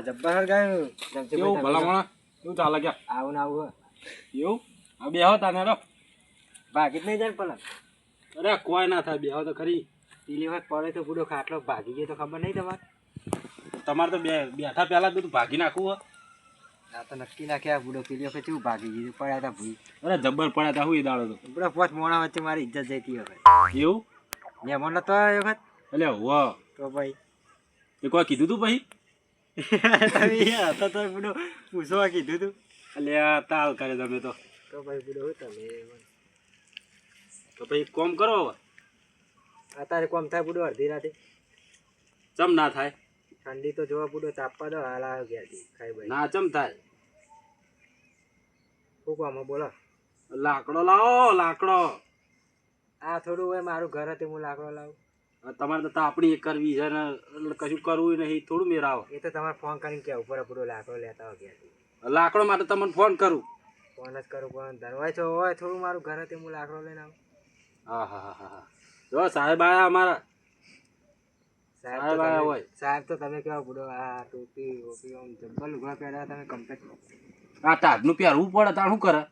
આ જબ્બર ગાયું કેવું ભલામણ કેવું ચાલે કે આવું ને આવું એવું આ બેહો તાને રો ભાગી જ નહીં જાય પલંગ અરે કોઈ ના થાય બેહો તો ખરી પેલી વખત પડે તો પૂરો ખાટલો ભાગી ગયો તો ખબર નહીં તમારે તો બેઠા પહેલા બધું ભાગી નાખવું હો આ તો નક્કી નાખ્યા બુડો પેલી વખત કેવું ભાગી ગયું પડ્યા હતા ભૂઈ અરે જબ્બર પડ્યા તા હું એ દાડો તો બુડો પોચ મોણા વચ્ચે મારી ઇજ્જત જતી હવે એવું મહેમાન નતો એ વખત એટલે વાહ તો ભાઈ એ કોઈ કીધું તું પછી તમે હતો તો બુડો પૂછવા કીધું તું એટલે આ તાલ કરે તમે તો ભાઈ બુડો હું તમે તો પછી કોમ કરો હવે અત્યારે કોમ થાય બુડો અડધી રાતે ચમ ના થાય ઠંડી તો જોવા બુડો તાપવા દો હાલ આવ્યો ગયા ખાઈ ભાઈ ના ચમ થાય શું કામ બોલો લાકડો લાવો લાકડો આ થોડું હોય મારું ઘર હતું હું લાકડો લાવું તમારે તો તાપણી કરવી છે ને એટલે કશું કરવું નહીં થોડું મેરાવો એ તો તમારે ફોન કરીને કે ઉપર પૂરો લાકડો લેતા હોય ગયા લાકડો માટે તમને ફોન કરું ફોન જ કરું પણ ધરવાય છો હોય થોડું મારું ઘર હતું હું લાકડો લઈને આવું હા હા હા હા જો સાહેબ આયા અમારા સાહેબ આયા હોય સાહેબ તો તમે કેવા બુડો આ ટોપી ઓપી આમ જબ્બર લુગડા પહેર્યા તમે કમ્પ્લેટ આ ટાઢનું પહેરવું પડે તાણ શું કરે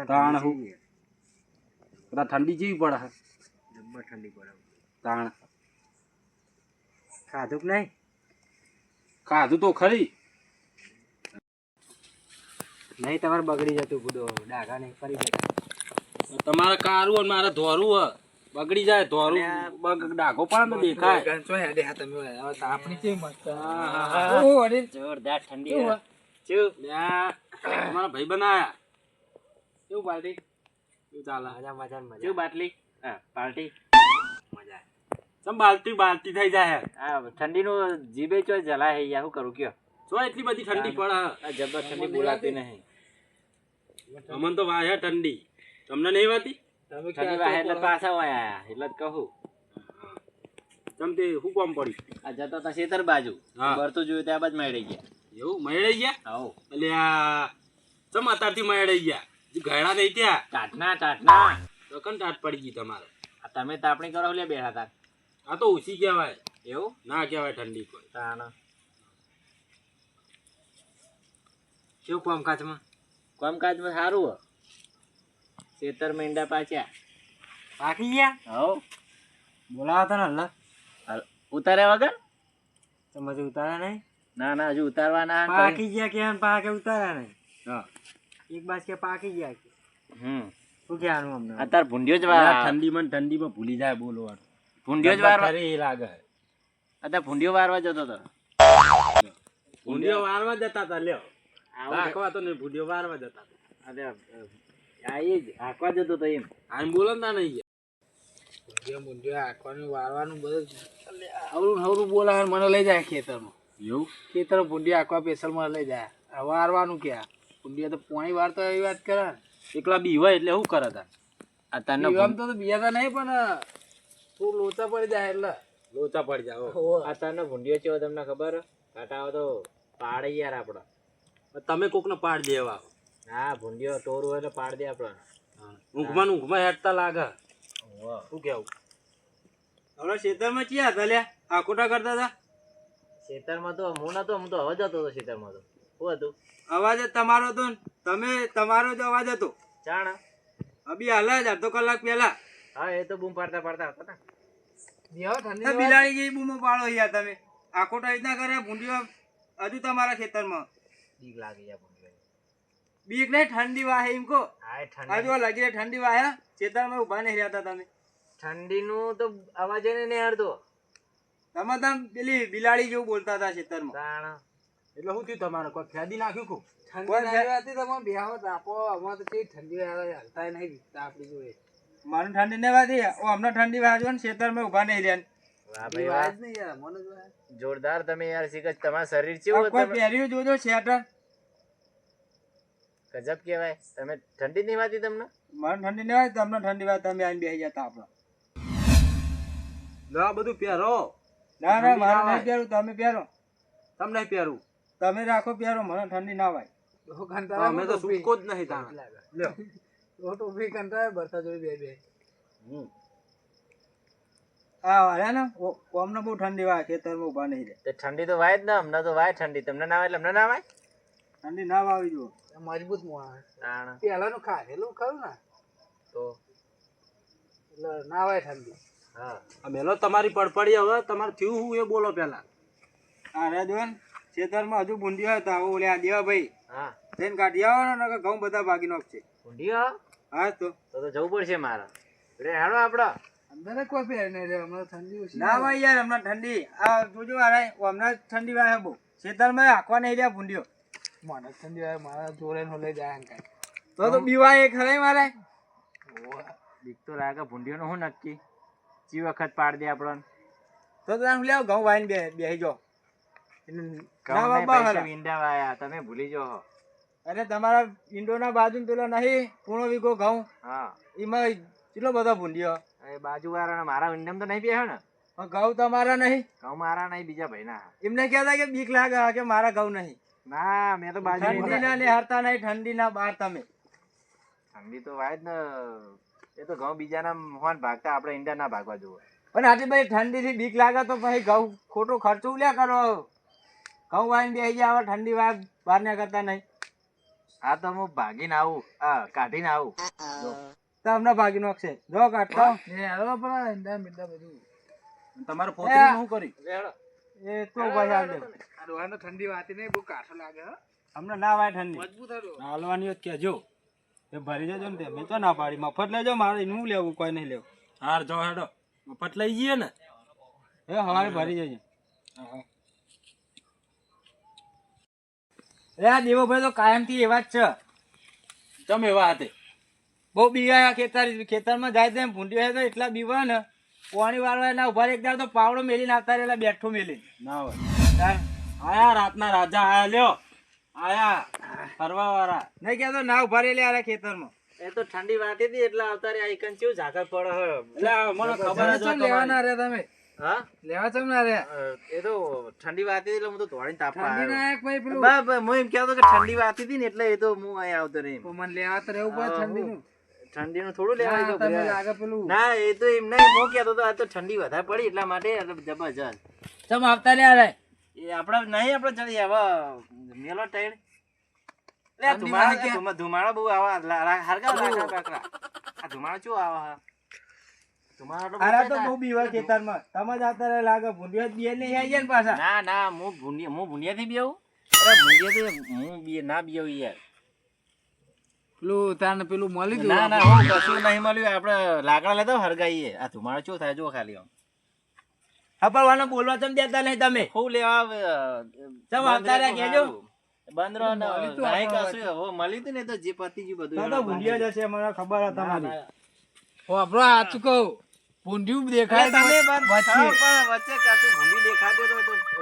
તાણ શું બધા ઠંડી જેવી પડે જબ્બર ઠંડી પડે તાણ ખાધું કે નહીં ખાધું તો ખરી નહીં તમારે બગડી જતું બુડો ડાઘા નહીં ફરી જતા તમારે કારું અને મારે ધોરું હ બગડી જાય ધોરું ડાઘો પણ દેખાય જોરદાર ઠંડી તમારા ભાઈ બનાયા કેવું પાર્ટી કેવું ચાલે મજા મજા મજા કેવું બાટલી હા પાર્ટી મજા ચમ બાલટી બાલટી થઈ જાય હા ઠંડીનું જીભે ચો જલાય હે યા શું કરું કયો જો એટલી બધી ઠંડી પડે આ જબર ઠંડી બોલાતી નહીં અમન તો વાય ઠંડી તમને નહીં વાતી ઠંડી વાહે એટલે પાછા વાયા એટલે જ કહું તમતે શું કામ પડી આ જતો તો શેતર બાજુ હા. ભરતું જોયું ત્યાં બાદ મળી ગયા એવું મળી ગયા આવો એટલે આ ચમ અત્યારથી મળી ગયા ઘડા નહીં ત્યાં ટાટના તો કન ટાટ પડી ગઈ તમારે આ તમે તાપણી કરો લે બેઠા હતા આ તો ઓછી કહેવાય એવું ના કહેવાય ઠંડી કોઈ તાના કેવું કામકાજમાં સારું હો શેતર મીંડા પાછ્યા પાકી ગયા હો બોલાવા હતા ને હલ્લા ઉતાર્યા વગર તમે હજુ ઉતાર્યા નહીં ના હજુ ઉતારવાના પાકી ગયા કે પાકે ઉતાર્યા નહીં હા એક બાજ કે પાકી ગયા કે શું કહેવાનું અમને અત્યારે ભૂંડિયો જ વાર ઠંડીમાં ભૂલી જાય બોલવાનું ભૂંડિયો જ વારવા ખરી લાગે અત્યારે ભૂંડિયો વારવા જતો હતો ભૂંડિયો વારવા જતા હતા લ્યો રાખવા તો નહીં ભૂંડિયો વારવા જતા હતા અરે આ એ જ આંકવા જતો હતો એમ આમ બોલો ના નહીં ભૂંડિયો આંકવાનું વારવાનું બધું હવરું બોલાવે મને લઈ જાય ખેતરમાં એવું ખેતરમાં ભૂંડિયો આંકવા સ્પેશિયલ લઈ જાય વારવાનું ક્યાં ભૂંડિયા તો પોણી વારતો એવી વાત કરે એકલા બી હોય એટલે શું કરે તા આમ તો બીજા નહીં પણ થોડું લોચા પડી જાય એટલે લોચા પડી જાય આ તારનો ભૂંડિયો ચેવો તમને ખબર કાટાઓ તો પાડે યાર આપડે તમે કોકને પાડ દેવા હા ભૂંડિયો ટોર હોય એટલે પાડ દે આપડે ઊંઘમાં હેઠતા લાગે શું કેવું હવે ખેતરમાં ક્યાં હતા લ્યા આકોટા કરતા હતા ખેતરમાં તો હું નતો હું તો હવે જતો હતો ખેતરમાં તો શું હતું અવાજ જ તમારો હતો ને તમે તમારો જ અવાજ હતો જાણ અભી હાલ જ અડધો કલાક પહેલા હા એ તો બૂમ પાડતા હતા આ બિલાડી જેવી બૂમો પાડો યાર તમે આકોટા રીતના કરે ભૂંડિયો હજુ તમારા ખેતરમાં બીક લાગી જાય ભૂંડિયો બીક નહીં ઠંડી વાહે એમ કો હા હજુ લાગી ઠંડી વાહે ખેતરમાં ઉભા નહીં રહ્યા તમે ઠંડીનું તો અવાજ એને નહીં હારતો તમે તમ પેલી બિલાડી જેવું બોલતા હતા ખેતરમાં જાણ એટલે શું થયું તમારે કોઈ ફેદી નાખ્યું કો મારું ઠંડી ને વાતી હમણાં ઠંડી વાંચો ને ખેતરમાં ઉભા નહીં રહ્યા જોરદાર તમે યાર શીખ તમારું શરીર કેવું કોઈ પહેર્યું જોજો શેટર ગજબ કેવાય તમે ઠંડી નહીં વાતી તમને મને ઠંડી ને વાતી તમને ઠંડી વાત તમે આવીને બેસી જતા આપડે ના બધું પહેરો ના ના મારે નહીં પહેરું તમે પહેરો તમને નહીં પહેરું તમે રાખો પહેરો મને ઠંડી ના વાય અમે તો સુકો જ નહીં તાણા લ્યો આ વાળા ને ઓમને બહુ ઠંડી વાય ખેતરમાં ઉભા નહીં રહે. તે ઠંડી તો વાય જ ને, અમને તો વાય ઠંડી, તમને ના વાય એટલે અમને ના વાય. ઠંડી ના વાવી જુઓ. મજબૂત માણસ તાણ પેલાનું ખાધેલું ખરું ને તો એટલે ના હોય ઠંડી. હા આ મેલો તમારી પડપડી હવે તમારે થયું હું એ બોલો પેલા. અરે જોન ખેતરમાં હજુ ભૂંડી હોય તો આવું ઓલે આ દેવા ભાઈ હા જઈને કાઢી આવો ને ઘઉં બધા ભાગી નાખશે. ઊંડી હો હા તો જવું પડશે મારે. રે હેડો આપડે. અંદર કોઈ પહેર નહીં રે હમણાં ઠંડી ઓછી ના ભાઈ યાર હમણાં ઠંડી આ જોજો અરે હમણાં ઠંડી વાય બહુ ખેતરમાં આખવા નહીં રહ્યા ભૂંડીઓ. મને ઠંડી હોય મારા જોડે નો લઈ જાય કાંઈ તો બીવાય એક ખરાય મારે. બીક તો લાગે ભૂંડીઓનું શું નક્કી ચી વખત પાડ દે આપણને. તો તમે લેવો ઘઉં વાઈને બેસી જાઓ. ઈંડા વાયા તમે ભૂલી જાઓ. અરે તમારા ઈંડોના બાજુ પેલો નહીં પૂર્ણ વીઘો ઘઉં હા એમાં કેટલો બધો ભૂંડીઓ. એ બાજુ વાળા મારા ઈંડમ તો નહીં બેહ્યો ને. પણ ઘઉં તમારા નહીં. ઘઉં મારા નહીં બીજા ભાઈ ના. એમને કહેતા કે બીક લાગે કે મારા ઘઉં નહીં. ના મેં તો બાજુ ઠંડી ના નિહારતા નહીં ઠંડી ના બહાર તમે. ઠંડી તો વાય જ ને. એ તો ઘઉં બીજાના હોન ભાગતા આપણે ઈંડા ના ભાગવા જોવે. પણ આટલી બધી ઠંડી થી બીક લાગે તો પછી ઘઉં ખોટો ખર્ચો ઉલ્યા કરો. ઘઉં વાઈને બેસી જાય હવે ઠંડી વાય બહાર ના કરતા નહીં. હા તો હું ભાગીને આવું કાઢીને આવું. તો અમને ભાગી નાખશે જો કાઢતો હેડો પણ ઈંડા મીંડા બધું તમારે પોતે શું કરી એ તો ભાઈ આવડે. આ ડોહાને ઠંડી વાતી નહીં બહુ કાઠો લાગે હો અમને ના વાય ઠંડી મજબૂત હતો હાલવાની જ કેજો એ ભરી જજો ને મેં તો ના પાડી મફત લેજો મારે એનું લેવું કોઈ નહીં લેવું. હાર જો હેડો મફત લઈ જઈએ ને એ હવારે ભરી જજો. એ આ દેવોભાઈ તો કાયમથી એવા જ છે. તમે એવા હતા બહુ બીવાયા ખેતરમાં જાય તેમ ભૂંડી હોય તો એટલા બીવા ને પાણી વાળવા ના ઉભા એક દાડો તો પાવડો મેલીને આવતા રહેલા બેઠો મેલી ના હોય. આયા રાતના રાજા આયા લ્યો આયા ફરવા વાળા નહીં કેતો ના ઉભા રહેલી આરા ખેતરમાં. એ તો ઠંડી વાતી હતી એટલે આવતા રે આઈકન ચેવું ઝાકર પડે હે. એટલે મને ખબર જ ચમ લેવાના રે તમે હા લેવા ચમ ના રે એ તો ઠંડી વાતી હતી એટલે હું તો ધોળીને તાપવા ઠંડી ના એક ભાઈ પેલું હું એમ કહેતો કે ઠંડી વાતી હતી ને એટલે એ તો હું અહીં આવતો રહી. મને લેવા તો રહેવું પડે ઠંડી નું ઠંડીનું થોડું લેવાય તો તમે લાગે પેલું ના એ તો એમ નહીં હું કહેતો તો આ તો ઠંડી વધારે પડી એટલા માટે જબરજસ્ત. ચમ આવતા રે આરે એ આપડા નહીં આપડે ચડી હવે મેલો ટાઈડ ધુમાડો બહુ આવા હરગા લાકડા બાકડા. આ ધુમાડો શું આવે ધુમાડો આરા તો બહુ બીવા ખેતરમાં તમે જ આવતા રે લાગે ભૂંડિયો જ બીએ નહીં આવી જાય ને પાછા. ના ના હું ભૂંડિયા થી બેવું. અરે ભૂંડિયા થી હું ના બેવું યાર. પેલું તાને પેલું મળી ગયું ના ના હું કશું નહીં મળ્યું આપડે લાકડા લેતો હરગાઈએ. આ ધુમાડો શું થાય જો ખાલી આમ હપરવાનો બોલવા ચમ દેતા નહીં તમે. હું લેવા ચમ આવતા રે કેજો બંદરો નહીં કશું હો મળી હતું ને તો જે પતી ગયું બધું. તો ભૂંડિયો જ હશે મને ખબર હતી તમારી. વાપરો સાચું કહું ભૂંડિયું દેખાય તમે તમે વચ્ચે કશું ભૂંડી દેખાતું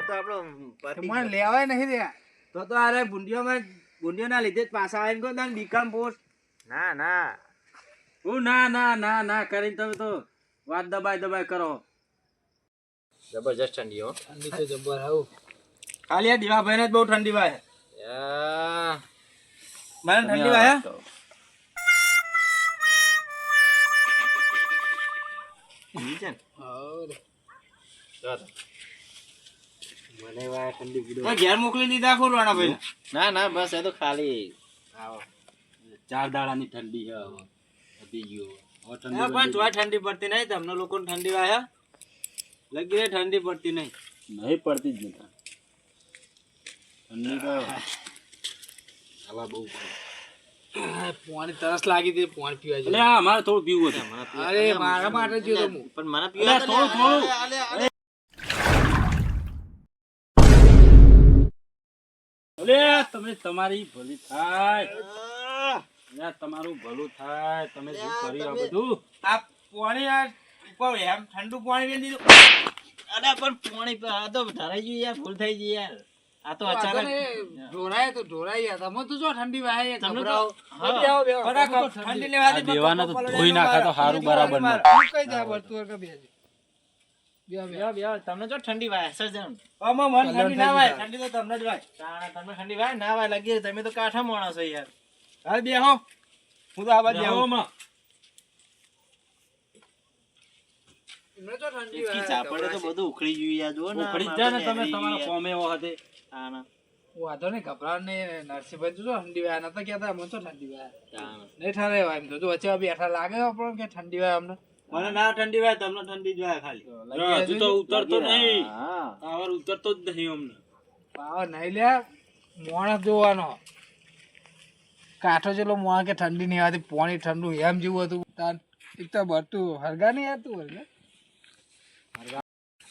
તો આપણો પતી મને લેવાય નહીં રહ્યા તો આરે ભૂંડિયો ના લીધે જ પાછા આવીને કહો તમે બીકામ પોસ્ટ. ના ના હું ના ના ના ના કરીને તમે તો વાત દબાઈ કરો. જબરજસ્ત ઠંડી હો. ઠંડી તો જબર આવું ખાલી આ દીવાભાઈ ને જ બહુ ઠંડી વાય. યા મને ઠંડી વાય મને વાય ઠંડી પીડો. ઘેર મોકલી દીધા ખોર રાણાભાઈ. ના ના બસ એ તો ખાલી આવો 4 દાડાની ઠંડી છે હવે હતી ગયો. પણ જોઈ ઠંડી પડતી નહીં તમને લોકોને ઠંડી વાય લગી ઠંડી પડતી નહીં પડતી જ નથી ઠંડી તો હવા બહુ પાણી તરસ લાગી હતી પાણી પીવા એટલે અમારે થોડું પીવું હતું. અરે મારા માટે જોયો હું પણ મને પીવા થોડું તમે તમારી ભલી થાય તમારું ભલું થાય તમે શું કર્યું આ બધું. આ પાણી એમ ઠંડુ પાણી વેચી દીધું. અરે પણ પાણી આ તો ઢરાઈ ગયું યાર ભૂલ થઈ ગઈ યાર. આ તો અચાનક ઢોરાય તો ઢોરાય તમે તો જો ઠંડી વાય તમને તો ઠંડી લેવા દેવાના તો ધોઈ નાખા તો સારું બરાબર ના કઈ જાય વર્તુળ કે બે તમને જો ઠંડી વાય સજન આમાં મન ઠંડી ના વાય ઠંડી તો તમને જ વાય. તમને ઠંડી વાય ના વાય લાગી તમે તો કાઠા માણસ છો યાર. હવે બેહો હું તો આ બાજુ બેહો માં એમને તો ઠંડી એટલી વાય ચાપડે તો બધું ઉખડી ગયું યાર જો ને ઉખડી જ જાય ને તમે તમારા ફોર્મ ફોમે એવો હતે આના વાંધો નહીં ગભરાણ નહીં નરસિંહભાઈ તો જો ઠંડી વાય નતા કહેતા અમને તો ઠંડી વાય તાણ. નહીં ઠરે વાય એમ તો જો વચ્ચે બેઠા લાગે આપણને કે ઠંડી વાય અમને મને ના ઠંડી વાય તમને ઠંડી જ વાય ખાલી હજુ તો ઉતરતો નહીં હા પાવર ઉતરતો જ નહીં અમને પાવર નહીં લે મોણસ જોવાનો કાઠો જેટલો મોણ કે ઠંડી નહીં આવતી પાણી ઠંડુ એમ જેવું હતું તાર એક તો ભરતું હરગા નહીં આવતું હરગા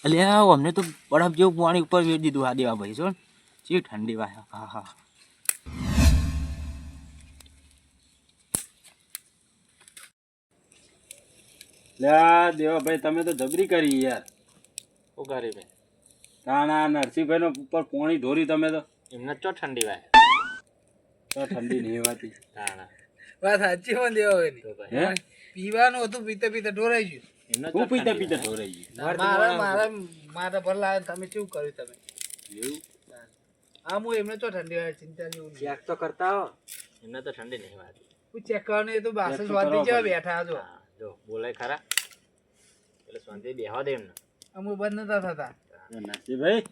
અલ્યા અમને તો બરફ જેવું પાણી ઉપર વેચ દીધું આ દેવા ભાઈ છો ચી ઠંડી વાય હા હા લ્યા દેવા ભાઈ તમે તો જબરી કરી યાર શું કરી ભાઈ તાણા નરસિંહભાઈ નો ઉપર પોણી ઢોરી તમે તો એમને ચો ઠંડી વાય તો ઠંડી નહીં હોતી તાણા વાત સાચી માં દેવા તો ભાઈ હે પીવાનું હતું પીતે પીતે ઢોરાઈ ગયું એમને હું પીતા પીતા ઢોરાઈ ગયું મારા મારા મારા ભરલા તમે શું કર્યું તમે એવું હા હું એમને તો ઠંડી વાય ચિંતા જેવું નહીં. ચેક તો કરતા હો એમને તો ઠંડી નહીં વાતી હું ચેક કરવાનું એ તો બાસ ચેક તો સ્વાદી કરવા જેવા બેઠા છો હા જો બોલાય ખરા એટલે શાંતિ બેહવા દે એમને અમુ બંધ નતા થતા નરસિંહભાઈ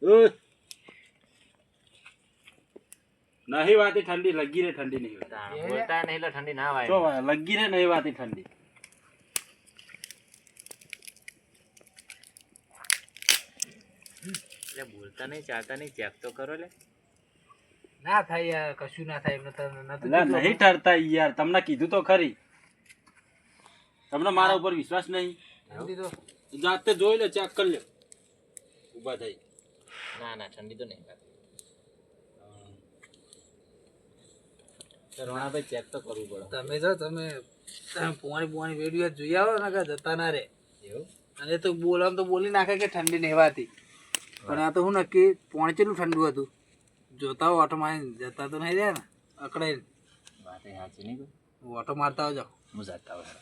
ઓય નહીં વાતી ઠંડી લગી રે ઠંડી નહીં વાતી તાણ. બોલતા નહીં એટલે ઠંડી ના વાય જો લગી રે નહીં વાતી ઠંડી એટલે બોલતા નહીં ચાલતા નહીં ચેક તો કરો લે ના થાય યાર કશું ના થાય એમને તો નતું એટલે કીધું. નહીં ઠરતા યાર તમને કીધું તો ખરી તમને મારા ઉપર વિશ્વાસ નહીં ઠંડી તો જાતે જોઈ લે ચેક કરી લે ઊભા થઈ ના ના ઠંડી તો નહીં લાગતી રોણાભાઈ ચેક તો કરવું પડે તમે જો તમે પોણી પોણી વેડિયો જોઈ આવો ને કે જતા ના રે એવું અને તો બોલામ તો બોલી નાખે કે ઠંડી નહીં વાતી પણ આ તો હું નક્કી પોણી કેટલું ઠંડુ હતું જોતા હો ઓટો મારી જતા તો નહીં રહ્યા ને અકડાઈ વાત એ સાચી નહીં કોઈ ઓટો મારતા આવજો હું જાતા હોય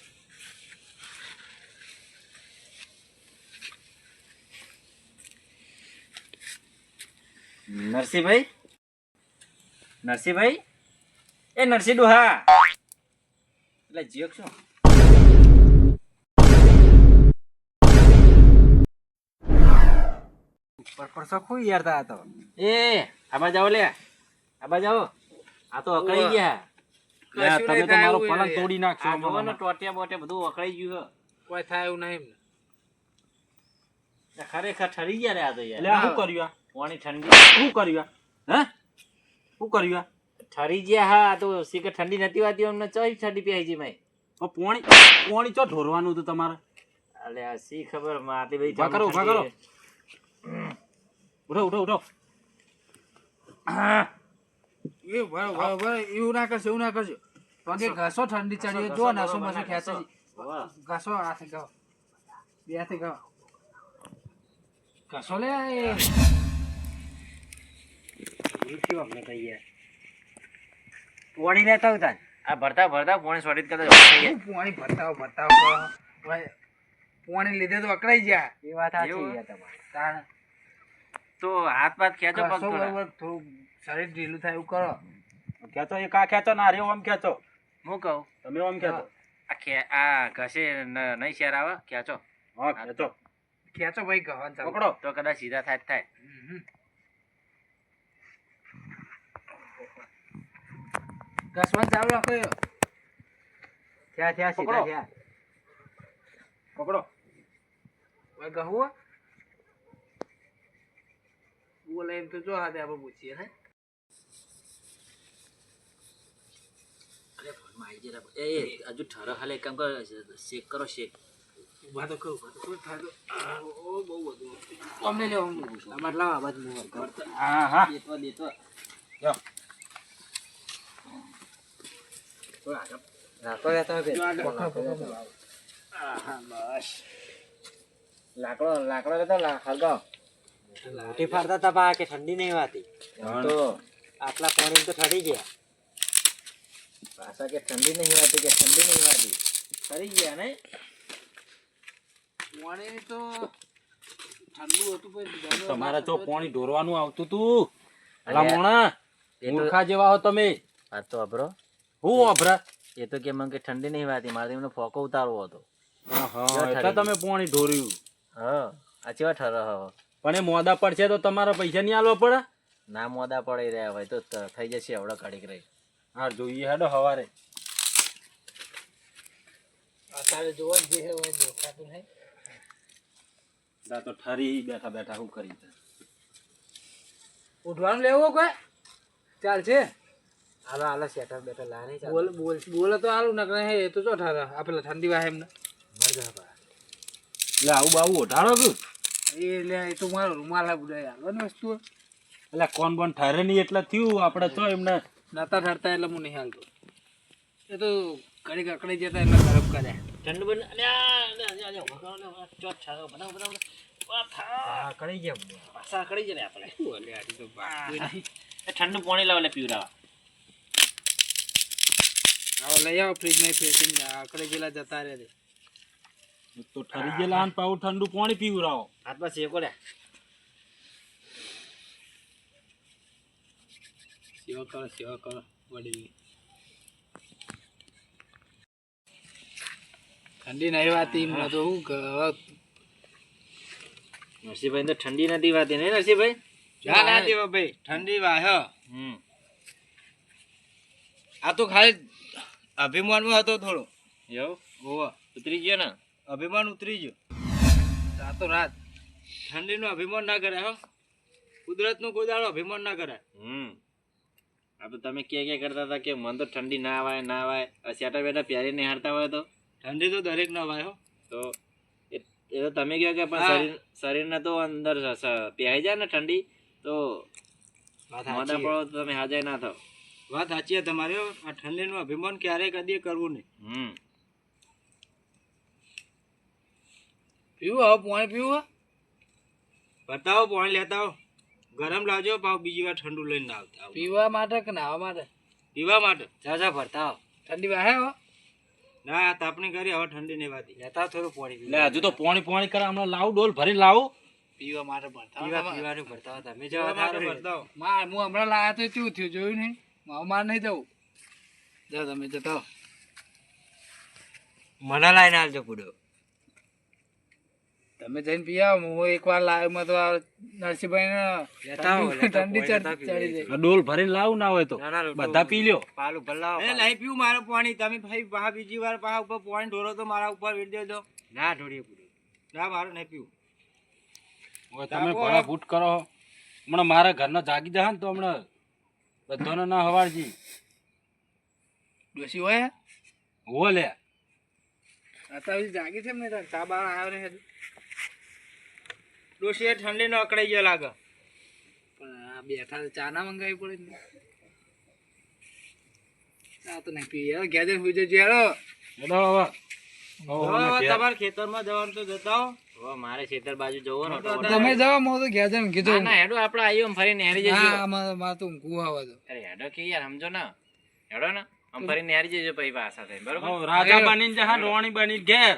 નરસિંહભાઈ નરસિંહભાઈ એ નરસિંહ ડોહા એટલે જીવક શું ઉપર પર સખું યાર તા તો એ આબા જાઓ લે આબા જાઓ આ તો અકળાઈ ગયા લે, કશું તમે નહીં તો થાય મારો એવું પલંગ યાર. તોડી નાખશો આ જોવો ને હમણાં. ટોટિયા બોટિયા બધું અકળાઈ ગયું કોઈ થાય એવું નહીં એમને. છે ખરેખર ઠરી ગયા રે આ તો એટલે યાર આ શું કર્યું આ? પાણી ઠંડી શું કર્યું આ? હે શું કર્યું આ? ઠરી ગયા હા આ તો શીખર ઠંડી નથી વાતી અમને ચોઈ ઠંડી પીવાય છે ભાઈ આ પોણી પોણી ચો ઢોરવાનું હતું તમારે અલે આ શી ખબર માતી ભાઈ ઉભા કરો, ઉભા કરો. ઉઠો ઉઠો ઉઠો એ બરાબર બરાબર એવું ના કરશો એવું ના કરશો પગે ઘસો ઠંડી ચડી હોય, જો નસો બસો ખેંચે છે. ઘસો હાથે ગાઓ બે હાથે ગાઓ ઘસો લે એ પાણી લેતા હતા આ ભરતા ભરતા પાણી સોડી કરતા હું પાણી ભરતાવ ભરતાવ કરો. ભાઈ, પાણી લીધે તો અકળાઈ ગયા એ વાત એવું? તાણ તો હાથ પાથ ખેંચો પગ ઘસો થોડા. બરોબર થોડું શરીર ઢીલું થાય એવું કરો. ખેંચો એક આ ખેંચો ના રે આમ ખેંચો હું કહું તમે આમ ખેંચો આ ઘસે નહીં શેર આવે ખેંચો હા ખેંચો ખેંચો ભાઈ ગવાન ચાલો. પકડો તો કદાચ સીધા થાય જ થાય ઘસવાનું ચાલુ રાખો. થયા પકડો. પકડો ભાઈ ગહું બોલે એમ તો જો હાથે આપણે પૂછીએ ને હજુ ઠરો હાલે કામ કરો શેક કરો શેક ઉભા તો કહું થાય તો ઓ બહુ બધું અમને લેવા અમારે લાવા બાજુ હા હા દેતો દેતો જાઓ. રાખો રહેતા હોય લાકડો લાકડો રહેતા હલગાવ મોટી ફાડતા હતા પા કે ઠંડી નહીં વાતી તો આટલા પાણી તો ઠરી ગયા પાછા કે ઠંડી નહીં વાતી કે ઠંડી નહીં વાતી ઠરી ગયા ને પાણી તો ઠંડુ હતું પણ તમારે જો પાણી ઢોરવાનું આવતું તું અલા અલ્યા, મોણા એ તો- મૂર્ખા જેવા હો તમે આ તો અભરો હું અભરા એ તો કે મને કે ઠંડી નહીં વાતી મારે એમને ફોકો ઉતારવો હતો હા એટલે તમે પોણી ઢોર્યું. હા આ ચેવા ઠર હવે પણ એ મોદા પડશે તો તમારા પૈસા નહીં આલવા પડે. ના મોદા પડી રહ્યા હોય તો થઈ જશે એવડો કડીક રહી. હા જોઈએ હેડો હવારે. દા તો ઠરી બેઠા બેઠા શું કરી ઉઠવાનું લેવું કોઈ ચાલશે. હાલો હાલો સેટર બેટર લા નહીં બોલ બોલ બોલે તો હાલું નકર હે એ તો ચો ઠારા આ પેલા ઠંડી વાહે એમને એટલે આવું બાવું ઓઢાડો કે એ લે એ તો મારો રૂમાલ હે બુડાય હાલવાની વસ્તુ હે. એટલે કોણ બોન ઠરે નહીં એટલે થયું આપણે તો એમને નતા ઠરતા એટલે હું નહીં હાલતો. એ તો કડી કકડી જતા એટલે ગરમ કર્યા. ઠંડુ બન કડી ગયા પાછા કડી જાય આપણે ઠંડુ પાણી લાવે પીવડાવા. આવો લઈ આવો ફ્રીજ માં ફેસીને આકડે ગયેલા જતા રહે છે. તો ઠરી ગયેલા ને પાછું ઠંડુ પાણી પીવડાવો. હાથમાં શેકો લે સેવા કરો વડીલ. ઠંડી નહીં વાતી મને તો શું નરસિંહભાઈ તો ઠંડી નથી વાતી નહીં નરસિંહભાઈ. ના દેવા ભાઈ ઠંડી વાહ. આ તો ખાલી અભિમાનમાં હતો થોડો. એવું ઓવા ઉતરી ગયો ને અભિમાન ઉતરી ગયો. રાતો રાત ઠંડીનો અભિમાન ના કરાય હો. કુદરતનો કોઈ દાડો અભિમાન ના કરાય. આ તો તમે કે કરતા હતા કે મન તો ઠંડી ના આવે ના આવે સેટા બેટા પ્યારી નહીં હારતા હોય તો ઠંડી તો દરેક ના વાય હો. તો એ તો તમે કહો કે પણ શરીરને તો અંદર પ્યાઈ જાય ને ઠંડી તો મોઢા પડો તો તમે હાજર ના થાવ. વાત સાચી છે તમારી હો. આ ઠંડીનું અભિમાન ક્યારેય કદી કરવું નહીં. પીવું હવે પાણી પીવું બતાવો પાણી લેતા આવો. ગરમ લાવજો પાવ બીજી વાર ઠંડુ લઈને ના આવતા. પીવા માટે કે નાવા માટે? પીવા માટે. જા ભરતા આવો. ઠંડી વાહે હો ના તાપણી કરી હવે ઠંડી નહીં વાતી. લેતા થોડું પાણી એટલે હજુ તો પાણી કરે હમણાં લાવું ડોલ ભરી લાવો. પીવા માટે ભરતા પીવાનું ભરતા તમે જવા ભરતા માર હું હમણાં લાયા તો શું થયું જોયું નહીં. માર નહીં જવું. જાઓ તમે જતા મને લાઈને આવજો પૂડો. તમે જઈને પી આવો. હું એકવાર લાવ્યો માં તો નરસિંહભાઈ ઠંડી ચડી જાય. ડોલ ભરીને લાવું ના હોય તો બધા પી લ્યો. પાલું ભલાવો નહીં પીવું મારું પાણી. તમે ભાઈ પાહા બીજી વાર પાહા ઉપર પાણી ઢોરો તો મારા ઉપર વીટ દેજો. ના ઢોળીએ પૂડો ના મારું નહીં પીવું. તમે ભલા ફૂટ કરો હમણાં મારા ઘરના જાગી જાય ને તો હમણાં બધાને ના હવારજી. ડોસી હોય હો લે અત્યારે જાગી છે ને ચા બાર આવ્યો ને ડોસી ઠંડી નો અકડાઈ ગયો લાગે. પણ આ બેઠા ચા ના મંગાવી પડે ને. ચા તો નહીં પી યાર ઘેર જઈને સુઈ જજો યાર. તમારે ખેતરમાં જવાનું તો જતા હો. મારે ખેતર બાજુ જવો ને તમે જાઓ હું તો ઘેર જઈને કીધું ના હેડો આપણે આવીએ ફરીને હેરી જઈશું. મારે તો ઊંઘવું આવે તો. અરે હેડો કે યાર સમજો ને હેડો ને આમ ફરીને હેરી જજો પછી પાછા થઈને બરોબર. રાજા બનીને જા રોણી બની ઘેર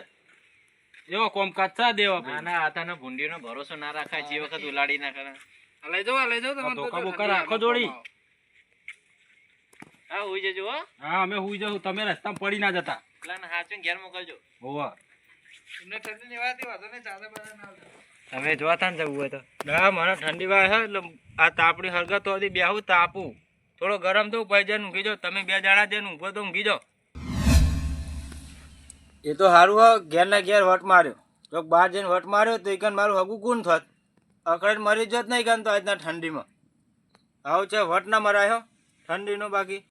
એવો કોમકાજ થા દેવા. ના ના આતાનો ભૂંડીનો ભરોસો ના રાખાય. જે વખત ઉલાડી ના કરે. લઈ જાઓ તમે ધોકા બોકા રાખો જોડી. હા હુઈ જજો હો. હા અમે હુઈ જાઉં તમે રસ્તામાં પડી ના જતા. પેલા હાચું ઘેર મોકલજો. હોવા તમને ઠંડી ની વાત વાતો ને ચાલે બધા ના તમે જોતા ને જવું હોય તો. ના મને ઠંડી વાય છે એટલે આ તાપડી હળગા તો બેહું તાપું થોડો ગરમ થયું પછી જઈને ઊંઘી જાઓ. તમે બે જણા જઈને ઊંઘો તો ઊંઘી જાઓ. એ તો સારું હોય ઘેર ના ઘેર વટ માર્યો. જો બહાર જઈને વટ માર્યો તો એકન મારું હગું ગુણ થત અકડ મરી જત નહીં કાન તો આજના ઠંડીમાં આવું છે વટ ના મરાયો ઠંડીનો બાકી